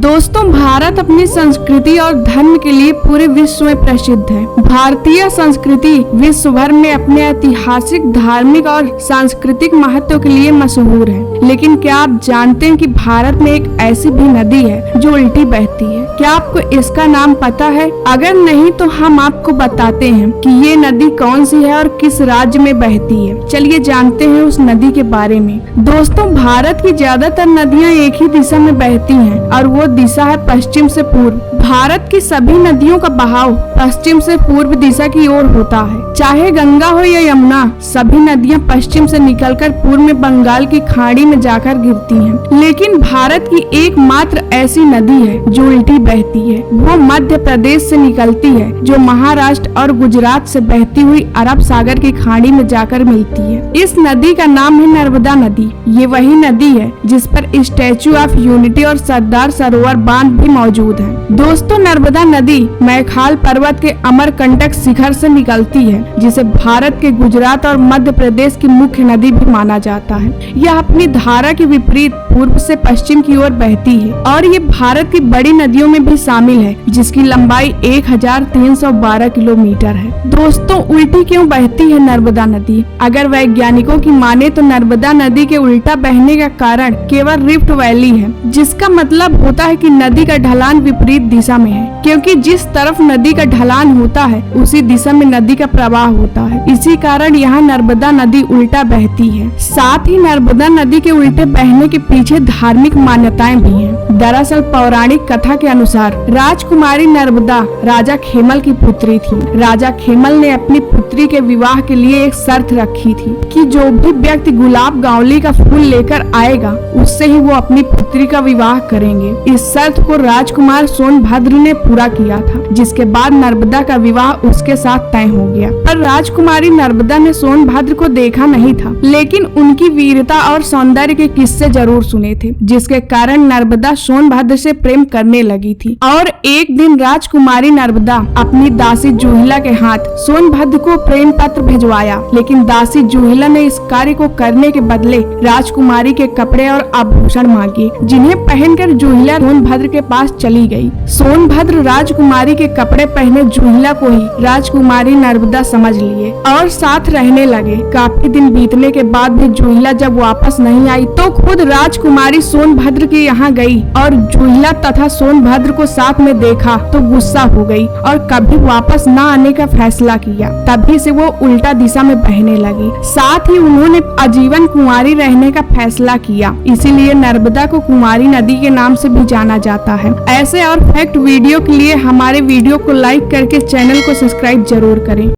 दोस्तों, भारत अपनी संस्कृति और धर्म के लिए पूरे विश्व में प्रसिद्ध है। भारतीय संस्कृति विश्व भर में अपने ऐतिहासिक, धार्मिक और सांस्कृतिक महत्व के लिए मशहूर है। लेकिन क्या आप जानते हैं कि भारत में एक ऐसी भी नदी है जो उल्टी बहती है? क्या आपको इसका नाम पता है? अगर नहीं तो हम आपको बताते हैं कि ये नदी कौन सी है और किस राज्य में बहती है। चलिए जानते हैं उस नदी के बारे में। दोस्तों, भारत की ज्यादातर नदियाँ एक ही दिशा में बहती हैं और वो दिशा है पश्चिम से पूर्व। भारत की सभी नदियों का बहाव पश्चिम से पूर्व दिशा की ओर होता है। चाहे गंगा हो या यमुना, सभी नदियां पश्चिम से निकलकर पूर्व में बंगाल की खाड़ी में जाकर गिरती हैं। लेकिन भारत की एकमात्र ऐसी नदी है जो उल्टी बहती है। वो मध्य प्रदेश से निकलती है, जो महाराष्ट्र और गुजरात से बहती हुई अरब सागर की खाड़ी में जाकर मिलती है। इस नदी का नाम है नर्मदा नदी। ये वही नदी है जिस पर स्टैचू ऑफ यूनिटी और सरदार सरोवर बांध भी मौजूद है। दोस्तों, नर्मदा नदी मैखाल पर्वत के अमरकंटक शिखर से निकलती है, जिसे भारत के गुजरात और मध्य प्रदेश की मुख्य नदी भी माना जाता है। यह अपनी धारा के विपरीत पूर्व से पश्चिम की ओर बहती है और ये भारत की बड़ी नदियों में भी शामिल है, जिसकी लंबाई 1312 किलोमीटर है। दोस्तों, उल्टी क्यों बहती है नर्मदा नदी? अगर वैज्ञानिकों की माने तो नर्मदा नदी के उल्टा बहने का कारण केवल रिफ्ट वैली है, जिसका मतलब होता है कि नदी का ढलान विपरीत दिशा में है, क्योंकि जिस तरफ नदी का ढलान होता है उसी दिशा में नदी का प्रवाह होता है। इसी कारण यहाँ नर्मदा नदी उल्टा बहती है। साथ ही नर्मदा नदी के उल्टे बहने के पीछे धार्मिक मान्यताएं भी हैं। दरअसल पौराणिक कथा के अनुसार राजकुमारी नर्मदा राजा खेमल की पुत्री थी। राजा खेमल ने अपनी पुत्री के विवाह के लिए एक शर्त रखी थी कि जो भी व्यक्ति गुलाब गांवली का फूल लेकर आएगा उससे ही वो अपनी पुत्री का विवाह करेंगे। इस शर्त को राजकुमार सोनभद्र ने पूरा किया था, जिसके बाद नर्मदा का विवाह उसके साथ तय हो गया। पर राजकुमारी नर्मदा ने सोनभद्र को देखा नहीं था, लेकिन उनकी वीरता और सौंदर्य के किस्से जरूर सुने थे, जिसके कारण नर्मदा सोनभद्र से प्रेम करने लगी थी। और एक दिन राजकुमारी नर्मदा अपनी दासी जूहिला के हाथ सोनभद्र को प्रेम पत्र भिजवाया, लेकिन दासी जूहिला ने इस कार्य को करने के बदले राजकुमारी के कपड़े और आभूषण मांगे, जिन्हें पहनकर जूहिला सोनभद्र के पास चली गई। सोनभद्र राजकुमारी के कपड़े पहने जूहिला को ही राजकुमारी नर्मदा समझ लिए और साथ रहने लगे। काफी दिन बीतने के बाद भी जूहिला जब वापस नहीं आई तो खुद राजकुमारी सोनभद्र के यहाँ गई और जूहिला तथा सोनभद्र को साथ में देखा तो गुस्सा हो गई और कभी वापस न आने का फैसला किया। तभी से वो उल्टा दिशा में बहने लगी। साथ ही उन्होंने आजीवन कुंवारी रहने का फैसला किया। इसीलिए नर्मदा को कुंवारी नदी के नाम से भी जाना जाता है। ऐसे और फैक्ट वीडियो के लिए हमारे वीडियो को लाइक करके चैनल को सब्सक्राइब जरूर करें।